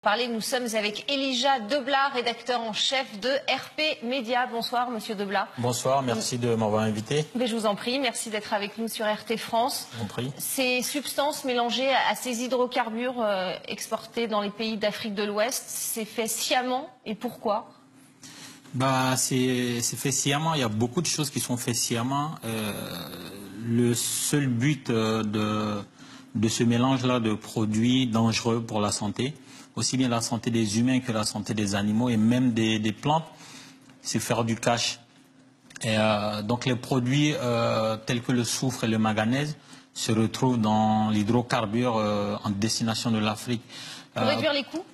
parler, nous sommes avec Elijah Deblat, rédacteur en chef de RP Média. Bonsoir, monsieur Deblat. Bonsoir, merci de m'avoir invité. Mais je vous en prie, merci d'être avec nous sur RT France. Je vous en prie. Ces substances mélangées à ces hydrocarbures exportés dans les pays d'Afrique de l'Ouest, c'est fait sciemment et pourquoi ? C'est fait sciemment, il y a beaucoup de choses qui sont faites sciemment. Le seul but de ce mélange-là de produits dangereux pour la santé, aussi bien la santé des humains que la santé des animaux et même des plantes, c'est faire du cash. Et donc les produits tels que le soufre et le manganèse se retrouvent dans l'hydrocarbure en destination de l'Afrique. Pour réduire les coûts ?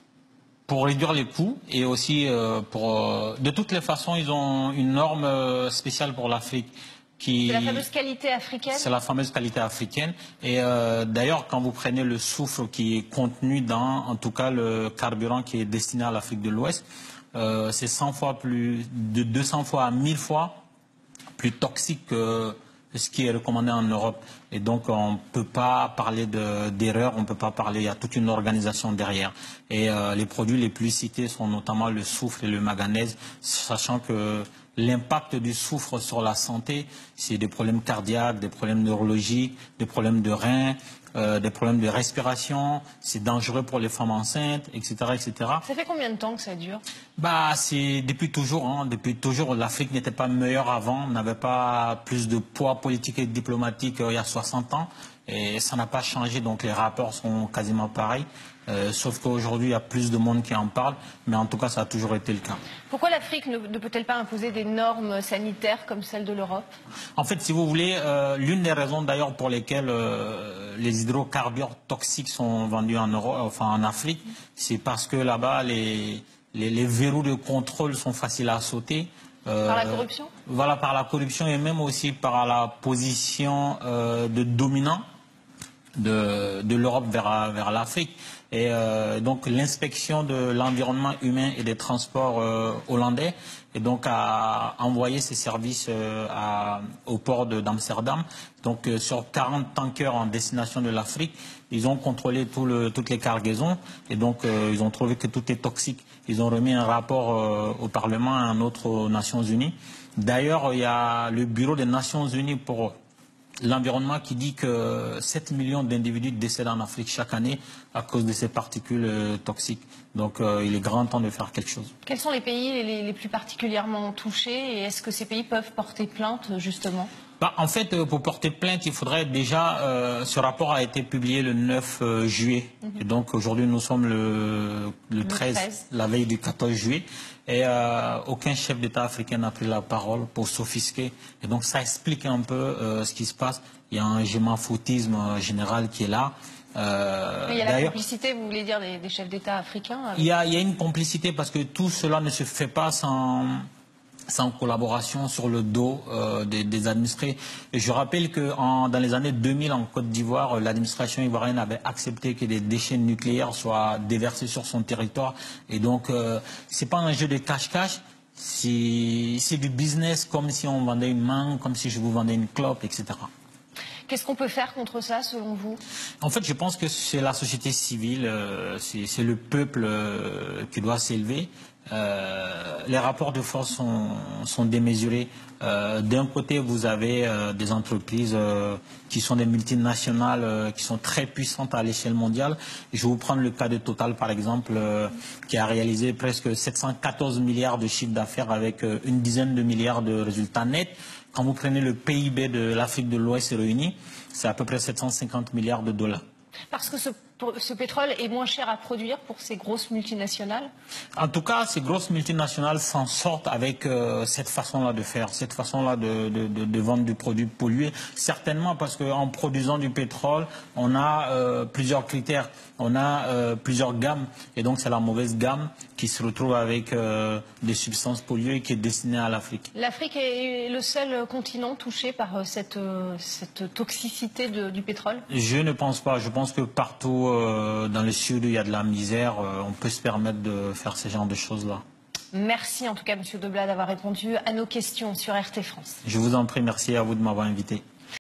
Pour réduire les coûts et aussi de toutes les façons, ils ont une norme spéciale pour l'Afrique. C'est la fameuse qualité africaine. C'est la fameuse qualité africaine. Et d'ailleurs, quand vous prenez le soufre qui est contenu dans, en tout cas, le carburant qui est destiné à l'Afrique de l'Ouest, c'est 100 fois plus, de 200 fois à 1000 fois plus toxique que ce qui est recommandé en Europe. Et donc, on ne peut pas parler d'erreur, on ne peut pas parler, il y a toute une organisation derrière. Et les produits les plus cités sont notamment le soufre et le manganèse, sachant que l'impact du soufre sur la santé, c'est des problèmes cardiaques, des problèmes neurologiques, des problèmes de reins, des problèmes de respiration, c'est dangereux pour les femmes enceintes, etc., etc. Ça fait combien de temps que ça dure ? C'est depuis toujours. Hein. Depuis toujours, l'Afrique n'était pas meilleure avant, n'avait pas plus de poids politique et diplomatique il y a 60 ans. Et ça n'a pas changé, donc les rapports sont quasiment pareils. Sauf qu'aujourd'hui, il y a plus de monde qui en parle, mais en tout cas, ça a toujours été le cas. Pourquoi l'Afrique ne peut-elle pas imposer des normes sanitaires comme celles de l'Europe ? En fait, si vous voulez, l'une des raisons d'ailleurs pour lesquelles les hydrocarbures toxiques sont vendus en Europe, enfin en Afrique, c'est parce que là-bas, les verrous de contrôle sont faciles à sauter. Par la corruption ? Voilà, par la corruption et même aussi par la position de dominant de l'Europe vers l'Afrique. Et donc l'inspection de l'environnement humain et des transports hollandais et donc a envoyé ses services au port d'Amsterdam. Donc sur 40 tankers en destination de l'Afrique, ils ont contrôlé toutes les cargaisons et donc ils ont trouvé que tout est toxique. Ils ont remis un rapport au Parlement et un autre aux Nations Unies. D'ailleurs, il y a le Bureau des Nations Unies pour l'environnement qui dit que 7 millions d'individus décèdent en Afrique chaque année à cause de ces particules toxiques. Donc il est grand temps de faire quelque chose. Quels sont les pays les plus particulièrement touchés et est-ce que ces pays peuvent porter plainte justement ? En fait, pour porter plainte, il faudrait déjà... ce rapport a été publié le 9 juillet. Et donc aujourd'hui, nous sommes le 13, la veille du 14 juillet. Et aucun chef d'État africain n'a pris la parole pour s'offusquer. Et donc ça explique un peu ce qui se passe. Il y a un gémaphotisme général qui est là. Mais il y a la complicité, vous voulez dire, des chefs d'État africains avec... Il y a une complicité parce que tout cela ne se fait pas sans collaboration sur le dos des administrés. Et je rappelle que dans les années 2000 en Côte d'Ivoire, l'administration ivoirienne avait accepté que des déchets nucléaires soient déversés sur son territoire. Et donc, c'est pas un jeu de cache-cache, c'est du business comme si on vendait une mangue, comme si je vous vendais une clope, etc. Qu'est-ce qu'on peut faire contre ça, selon vous ? En fait, je pense que c'est la société civile, c'est le peuple qui doit s'élever. Les rapports de force sont démesurés. D'un côté, vous avez des entreprises qui sont des multinationales, qui sont très puissantes à l'échelle mondiale. Je vais vous prendre le cas de Total, par exemple, qui a réalisé presque 714 milliards de chiffre d'affaires avec une dizaine de milliards de résultats nets. Quand vous prenez le PIB de l'Afrique de l'Ouest réuni, c'est à peu près 750 milliards de dollars. Parce que ce pétrole est moins cher à produire pour ces grosses multinationales ? En tout cas, ces grosses multinationales s'en sortent avec cette façon-là de faire, cette façon-là de vendre du produit pollué. Certainement parce qu'en produisant du pétrole, on a plusieurs critères, on a plusieurs gammes. Et donc, c'est la mauvaise gamme qui se retrouve avec des substances polluées qui est destinée à l'Afrique. L'Afrique est le seul continent touché par cette toxicité du pétrole ? Je ne pense pas. Je pense que partout dans le sud, il y a de la misère. On peut se permettre de faire ce genre de choses-là. Merci en tout cas, monsieur Deblat, d'avoir répondu à nos questions sur RT France. Je vous en prie, merci à vous de m'avoir invité.